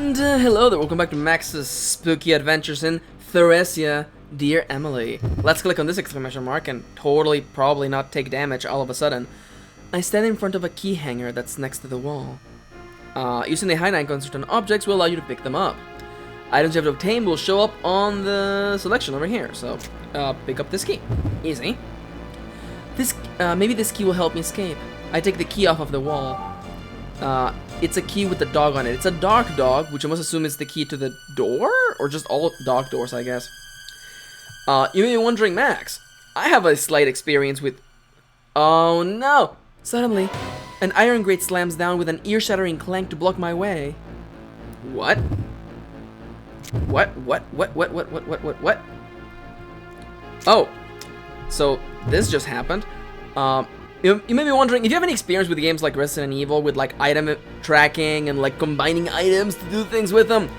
And hello there, welcome back to Max's Spooky Adventures in Theresia, dear Emily. Let's click on this exclamation mark and totally probably not take damage all of a sudden. I stand in front of a key hanger that's next to the wall. Using the hide icon on certain objects will allow you to pick them up. Items you have to obtain will show up on the selection over here, so pick up this key. Easy. Maybe this key will help me escape. I take the key off of the wall. It's a key with the dog on it. It's a dark dog, which I must assume is the key to the door? Or just all dog doors, I guess. You may be wondering, Max, I have a slight experience with... Oh no! Suddenly, an iron grate slams down with an ear-shattering clank to block my way. What? What? Oh, so this just happened. You may be wondering, if you have any experience with games like Resident Evil, with like item tracking and like combining items to do things with them,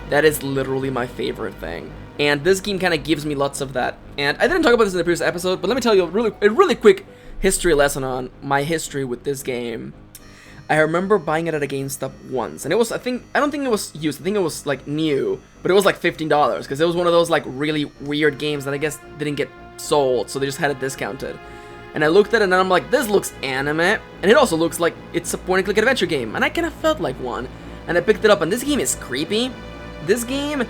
that is literally my favorite thing. And this game kind of gives me lots of that. And I didn't talk about this in the previous episode, but let me tell you a really quick history lesson on my history with this game. I remember buying it at a GameStop once, and it was, I don't think it was used, I think it was like new, but it was like $15, because it was one of those like really weird games that I guess didn't get sold, so they just had it discounted. And I looked at it and I'm like, this looks anime, and it also looks like it's a point-and-click adventure game, and I kind of felt like one. And I picked it up, and this game is creepy. This game,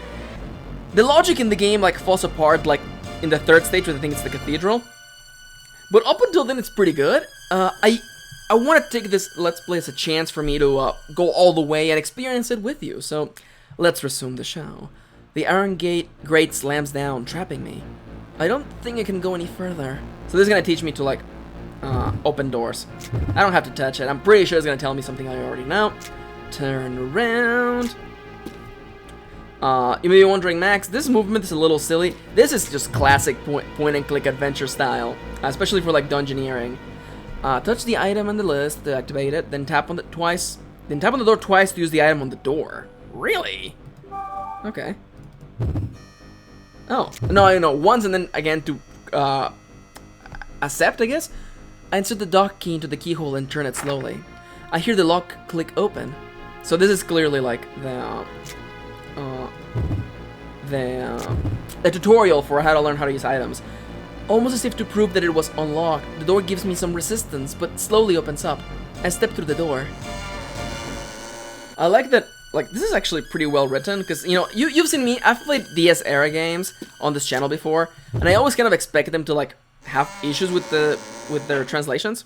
the logic in the game like falls apart like in the third stage, where I think it's the cathedral. But up until then, it's pretty good. I want to take this Let's Play as a chance for me to go all the way and experience it with you. So let's resume the show. The iron grate slams down, trapping me. I don't think I can go any further. So this is gonna teach me to like open doors. I don't have to touch it. I'm pretty sure it's gonna tell me something I already know. Turn around. You may be wondering, Max, this movement is a little silly. This is just classic point and click adventure style, especially for like dungeoneering. Touch the item on the list to activate it, then tap on the door twice to use the item on the door. Really? Okay. Oh, no, once and then again to accept, I guess. I insert the dock key into the keyhole and turn it slowly. I hear the lock click open. So this is clearly like the tutorial for how to learn how to use items. Almost as if to prove that it was unlocked, the door gives me some resistance, but slowly opens up. I step through the door. I like that. Like, this is actually pretty well written, because, you know, you've seen me, I've played DS era games on this channel before, and I always kind of expect them to, like, have issues with their translations.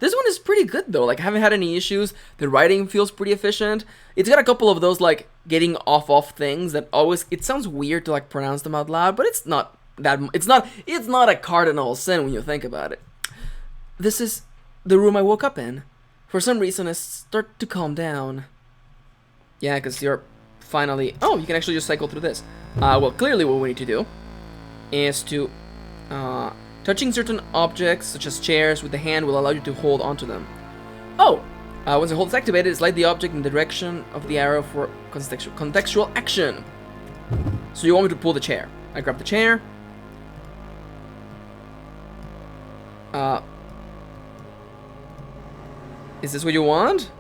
This one is pretty good, though. Like, I haven't had any issues. The writing feels pretty efficient. It's got a couple of those, like, getting off things that always, it sounds weird to, like, pronounce them out loud, but it's not that, it's not a cardinal sin when you think about it. This is the room I woke up in. For some reason, I start to calm down. Yeah, because you're finally... Oh, you can actually just cycle through this. Well, clearly what we need to do is to... touching certain objects, such as chairs, with the hand will allow you to hold onto them. Oh! Once the hold is activated, slide the object in the direction of the arrow for contextual action. So you want me to pull the chair. I grab the chair. Is this what you want?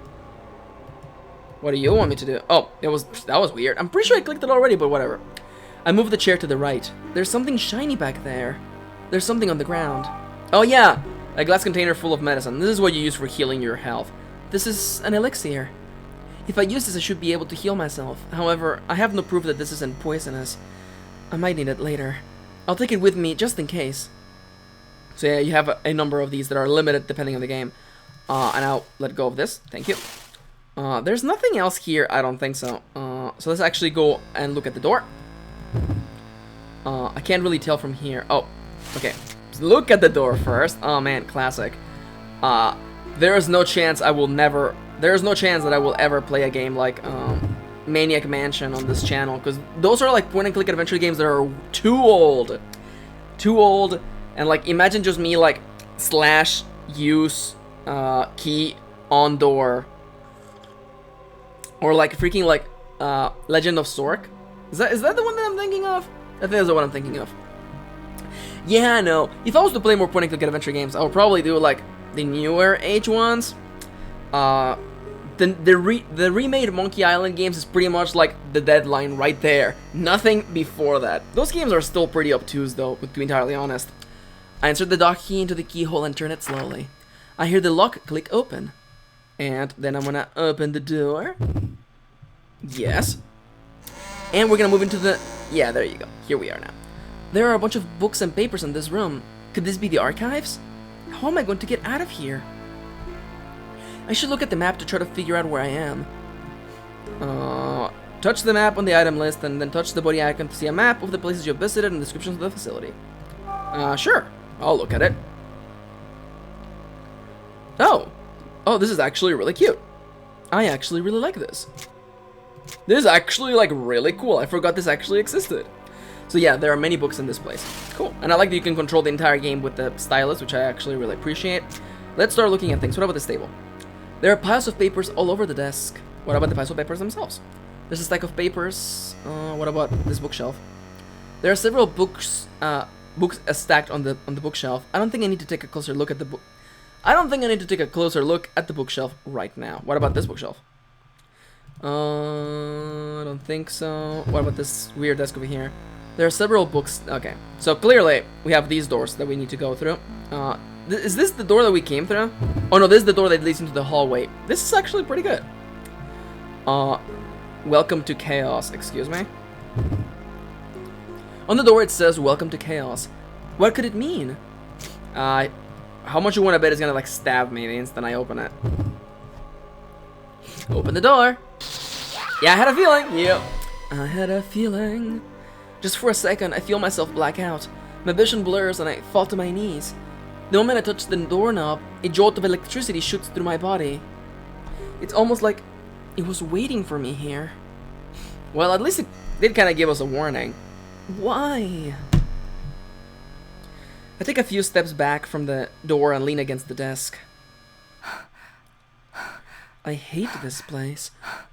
What do you want me to do? Oh, that was weird. I'm pretty sure I clicked it already, but whatever. I move the chair to the right. There's something shiny back there. There's something on the ground. Oh yeah, a glass container full of medicine. This is what you use for healing your health. This is an elixir. If I use this, I should be able to heal myself. However, I have no proof that this isn't poisonous. I might need it later. I'll take it with me just in case. So yeah, you have a number of these that are limited depending on the game. And I'll let go of this. Thank you. There's nothing else here, I don't think so. So let's actually go and look at the door. I can't really tell from here. Oh, okay. So look at the door first. Oh man, classic. There is no chance I will never... There is no chance that I will ever play a game like Maniac Mansion on this channel, because those are like point-and-click adventure games that are too old. Too old. And like, imagine just me like /use key on door. Or like freaking like Legend of Zork. Is that the one that I'm thinking of? I think that's the one I'm thinking of. Yeah, no. If I was to play more point-and-click adventure games, I would probably do like the newer age ones. The remade Monkey Island games is pretty much like the deadline right there. Nothing before that. Those games are still pretty obtuse though, to be entirely honest. I insert the dock key into the keyhole and turn it slowly. I hear the lock click open. And then I'm gonna open the door. Yes. And we're gonna move into the... Yeah, there you go. Here we are now. There are a bunch of books and papers in this room. Could this be the archives? How am I going to get out of here? I should look at the map to try to figure out where I am. Touch the map on the item list and then touch the body icon to see a map of the places you've visited and descriptions of the facility. Sure. I'll look at it. Oh, this is actually really cute. I actually really like this. This is actually like really cool. I forgot this actually existed. So yeah, there are many books in this place. Cool. And I like that you can control the entire game with the stylus, which I actually really appreciate. Let's start looking at things. What about this table? There are piles of papers all over the desk. What about the piles of papers themselves? There's a stack of papers. What about this bookshelf? There are several books stacked on the bookshelf. I don't think I need to take a closer look at the book. I don't think I need to take a closer look at the bookshelf right now. What about this bookshelf? I don't think so. What about this weird desk over here? There are several books. Okay, so clearly we have these doors that we need to go through. Is this the door that we came through? Oh no, this is the door that leads into the hallway. This is actually pretty good. Welcome to chaos. Excuse me. On the door it says welcome to chaos. What could it mean? How much you want to bet is gonna like stab me the instant I open it? Open the door. Yeah, I had a feeling. Yep. I had a feeling. Just for a second, I feel myself black out. My vision blurs and I fall to my knees. The moment I touch the doorknob, a jolt of electricity shoots through my body. It's almost like it was waiting for me here. Well, at least it did kind of give us a warning. Why? I take a few steps back from the door and lean against the desk. I hate this place.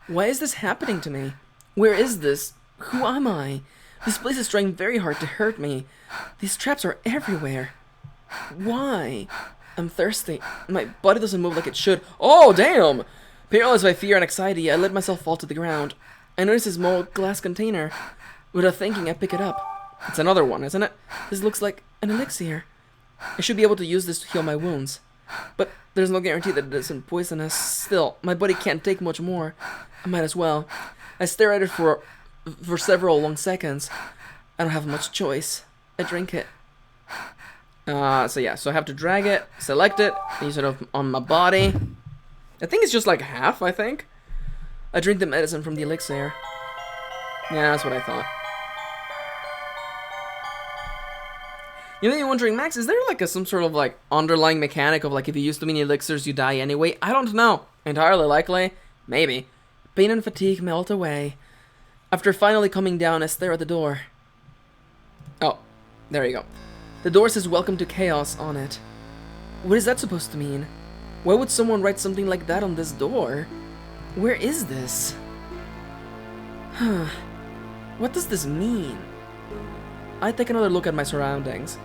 Why is this happening to me? Where is this? Who am I? This place is trying very hard to hurt me. These traps are everywhere. Why? I'm thirsty. My body doesn't move like it should. Oh, damn! Paralyzed by fear and anxiety, I let myself fall to the ground. I notice a small glass container. Without thinking, I pick it up. It's another one, isn't it? This looks like an elixir. I should be able to use this to heal my wounds. But there's no guarantee that it isn't poisonous. Still, my body can't take much more. I might as well. I stare at it for several long seconds. I don't have much choice. I drink it. So yeah, so I have to drag it, select it, use it on my body. I think it's just like half, I think. I drink the medicine from the elixir. Yeah, that's what I thought. You may be wondering, Max, is there like some sort of like underlying mechanic of like if you use too many elixirs you die anyway? I don't know. Entirely likely. Maybe. Pain and fatigue melt away. After finally coming down, I stare at the door. Oh, there you go. The door says welcome to chaos on it. What is that supposed to mean? Why would someone write something like that on this door? Where is this? What does this mean? I take another look at my surroundings.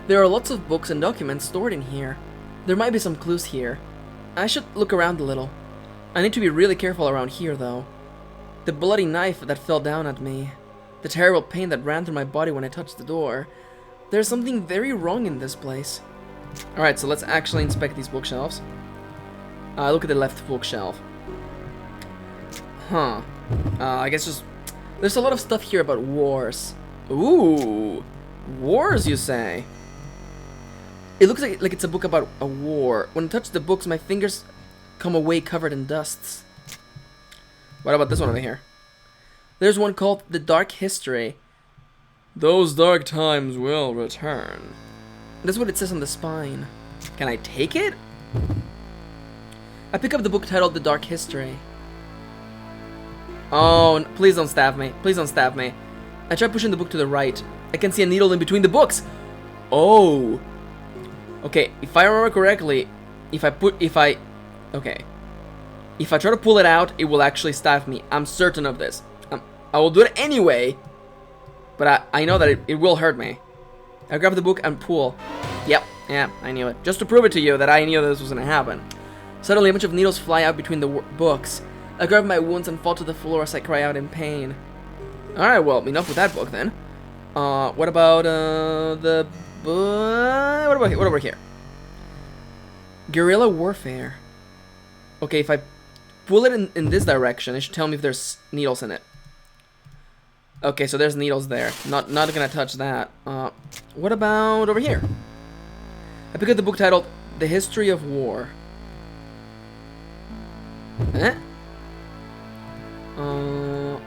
There are lots of books and documents stored in here. There might be some clues here. I should look around a little. I need to be really careful around here, though. The bloody knife that fell down at me. The terrible pain that ran through my body when I touched the door. There's something very wrong in this place. Alright, so let's actually inspect these bookshelves. Look at the left bookshelf. I guess just... There's a lot of stuff here about wars. Ooh! Wars, you say? It looks like it's a book about a war. When I touch the books, my fingers come away covered in dusts. What about this one over here? There's one called The Dark History. Those dark times will return. That's what it says on the spine. Can I take it? I pick up the book titled The Dark History. Oh, please don't stab me. Please don't stab me. I try pushing the book to the right. I can see a needle in between the books. Oh. Okay, if I remember correctly, if I try to pull it out, it will actually stab me. I'm certain of this. I will do it anyway, but I know that it will hurt me. I grab the book and pull. Yep, yeah, I knew it. Just to prove it to you that I knew this was gonna happen. Suddenly, a bunch of needles fly out between the books. I grab my wounds and fall to the floor as I cry out in pain. Alright, well, enough with that book then. What about, the book? What about here? Guerrilla warfare. Okay, if I pull it in this direction, it should tell me if there's needles in it. Okay, so there's needles there. Not gonna touch that. What about over here? I pick up the book titled The History of War. Eh?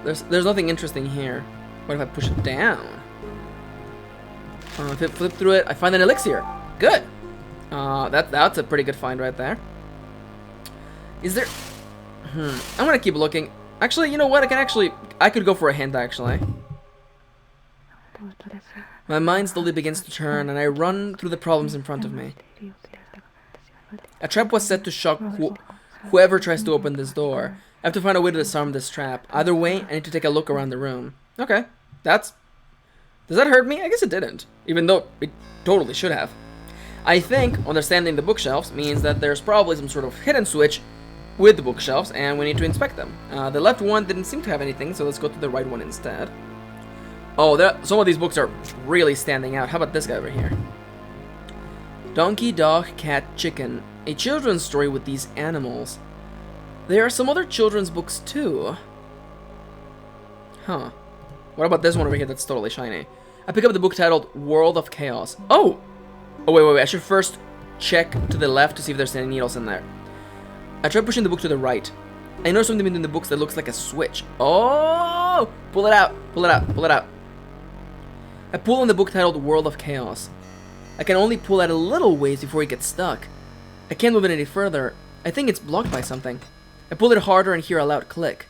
There's nothing interesting here. What if I push it down? If I flip through it, I find an elixir. Good. That's a pretty good find right there. Is there? I'm gonna keep looking. Actually, you know what? I could go for a hint actually. My mind slowly begins to turn, and I run through the problems in front of me. A trap was set to shock whoever tries to open this door. I have to find a way to disarm this trap. Either way, I need to take a look around the room. Okay, does that hurt me? I guess it didn't, even though it totally should have. I think understanding the bookshelves means that there's probably some sort of hidden switch with the bookshelves, and we need to inspect them. The left one didn't seem to have anything, so let's go to the right one instead. Oh, some of these books are really standing out. How about this guy over here? Donkey, Dog, Cat, Chicken. A children's story with these animals. There are some other children's books too. Huh. What about this one over here that's totally shiny? I pick up the book titled World of Chaos. Oh! Oh, wait. I should first check to the left to see if there's any needles in there. I try pushing the book to the right. I notice something in the books that looks like a switch. Oh! Pull it out. I pull on the book titled World of Chaos. I can only pull it a little ways before it gets stuck. I can't move it any further. I think it's blocked by something. I pull it harder and hear a loud click.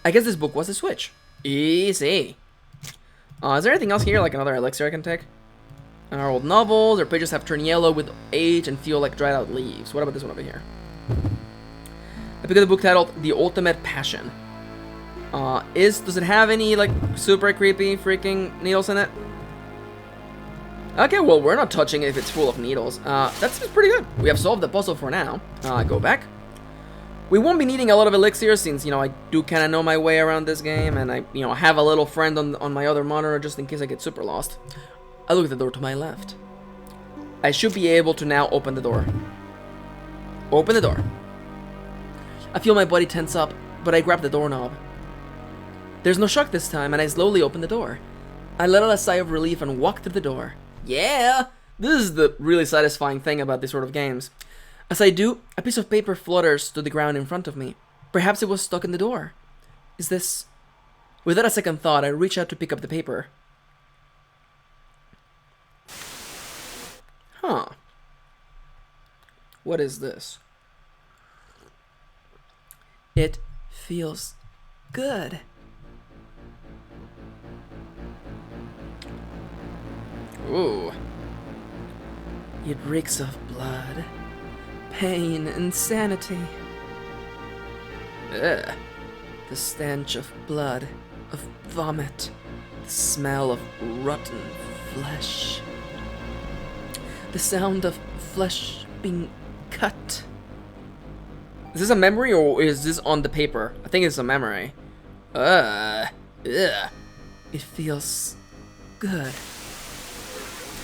I guess this book was a switch. Easy. Is there anything else here, like another elixir I can take? Our old novels, their pages have turned yellow with age and feel like dried out leaves. What about this one over here? I pick up the book titled The Ultimate Passion. Does it have any, like, super creepy freaking needles in it? Okay, well, we're not touching it if it's full of needles. That seems pretty good. We have solved the puzzle for now. Go back. We won't be needing a lot of elixirs since, I do kind of know my way around this game, and I, have a little friend on my other monitor just in case I get super lost. I look at the door to my left. I should be able to now open the door. Open the door. I feel my body tense up, but I grab the doorknob. There's no shock this time, and I slowly open the door. I let out a sigh of relief and walk through the door. Yeah! This is the really satisfying thing about these sort of games. As I do, a piece of paper flutters to the ground in front of me. Perhaps it was stuck in the door. Is this... Without a second thought, I reach out to pick up the paper. Huh. What is this? It feels good. Ooh. It reeks of blood, pain, insanity. Ugh. The stench of blood, of vomit, the smell of rotten flesh. The sound of flesh being cut. Is this a memory or is this on the paper? I think it's a memory. Ugh. It feels good.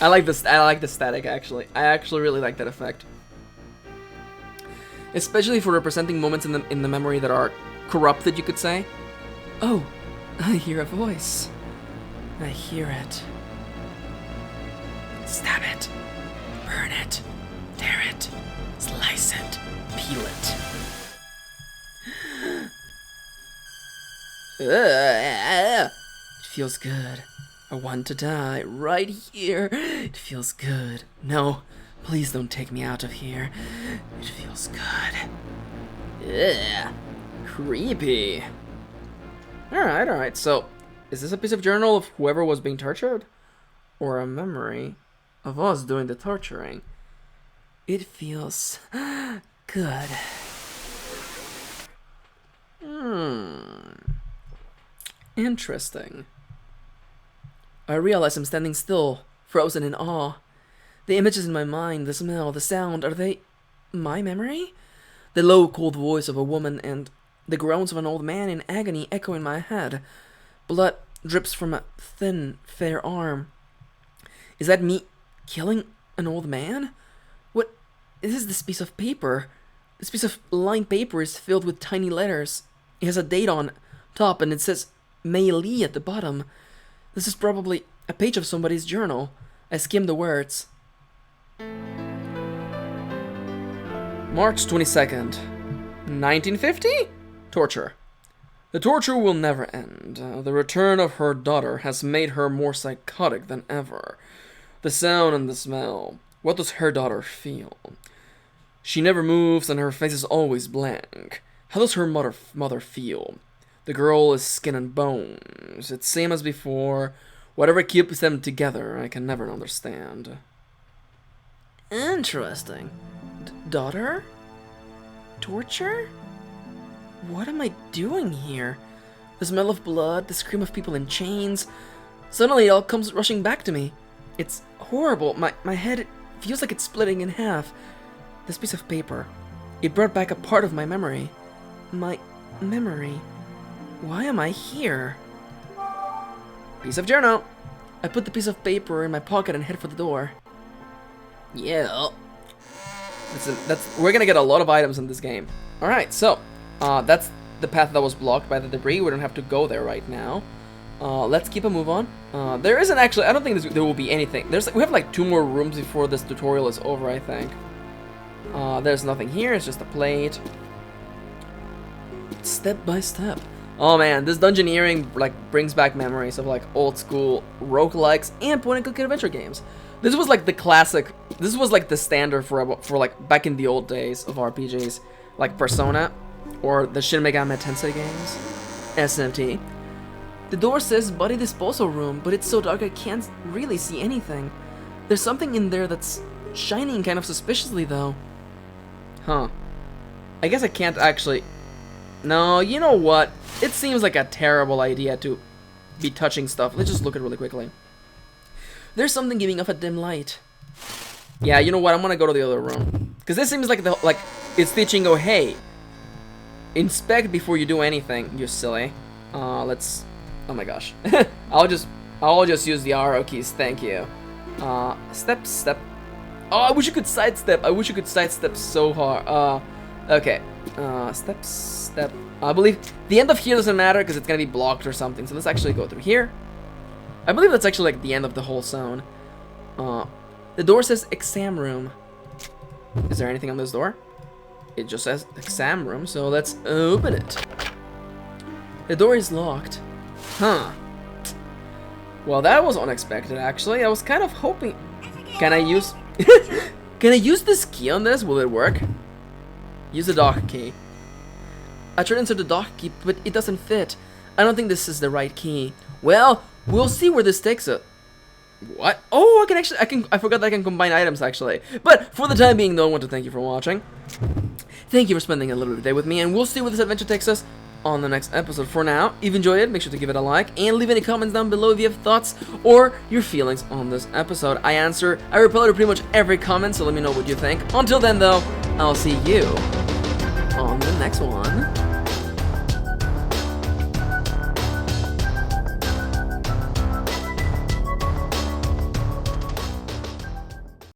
I like this. I like the static actually. I actually really like that effect, especially for representing moments in the memory that are corrupted, you could say. Oh, I hear a voice. I hear it. Stab it. Burn it. Tear it. Slice it. Peel it. It feels good. I want to die right here. It feels good. No, please don't take me out of here. It feels good. Ugh. Creepy. Alright. So, is this a piece of journal of whoever was being tortured? Or a memory of us doing the torturing? It feels good. Interesting. I realize I'm standing still, frozen in awe. The images in my mind, the smell, the sound, are they my memory? The low, cold voice of a woman and the groans of an old man in agony echo in my head. Blood drips from a thin, fair arm. Is that me killing an old man? What is this piece of paper? This piece of lined paper is filled with tiny letters. It has a date on top and it says May Lee at the bottom. This is probably a page of somebody's journal. I skim the words. March 22nd, 1950? Torture. The torture will never end. The return of her daughter has made her more psychotic than ever. The sound and the smell. What does her daughter feel? She never moves and her face is always blank. How does her mother feel? The girl is skin and bones. It's same as before. Whatever keeps them together, I can never understand. Interesting. Daughter? Torture? What am I doing here? The smell of blood, the scream of people in chains. Suddenly it all comes rushing back to me. It's horrible. My head feels like it's splitting in half. This piece of paper. It brought back a part of my memory. My memory. Why am I here? Piece of journal. I put the piece of paper in my pocket and head for the door. Yeah. We're gonna get a lot of items in this game. Alright, so that's the path that was blocked by the debris. We don't have to go there right now. Let's keep a move on. There isn't actually, I don't think there will be anything. We have like 2 more rooms before this tutorial is over, I think. There's nothing here, it's just a plate. Step by step. Oh man, this dungeoneering like brings back memories of like old school roguelikes and point-and-click adventure games. This was like the classic, this was like the standard for like back in the old days of RPGs, like Persona or the Shin Megami Tensei games, SMT. The door says body disposal room, but it's so dark I can't really see anything. There's something in there that's shining kind of suspiciously though. Huh. I guess I can't actually... No, you know what? It seems like a terrible idea to be touching stuff. Let's just look at it really quickly. There's something giving off a dim light. Yeah, you know what? I'm gonna go to the other room. Because this seems like it's teaching, oh hey, inspect before you do anything, you silly. Let's... Oh my gosh. I'll just use the arrow keys, thank you. Step. Oh, I wish you could sidestep. I wish you could sidestep so hard. Okay. Step. I believe the end of here doesn't matter because it's gonna be blocked or something. So let's actually go through here. I believe that's actually like the end of the whole zone. The door says exam room. Is there anything on this door? It just says exam room, so let's open it. The door is locked. Huh. Well, that was unexpected actually. I was kind of hoping... Can I use... Can I use this key on this? Will it work? Use the dock key. I tried to insert the dock key, but it doesn't fit. I don't think this is the right key. Well, we'll see where this takes us. What? Oh, I forgot that I can combine items actually. But for the time being, though, I want to thank you for watching. Thank you for spending a little bit of the day with me, and we'll see where this adventure takes us on the next episode. For now, if you enjoyed it, make sure to give it a like and leave any comments down below if you have thoughts or your feelings on this episode. I reply to pretty much every comment, so let me know what you think. Until then, though, I'll see you on the next one.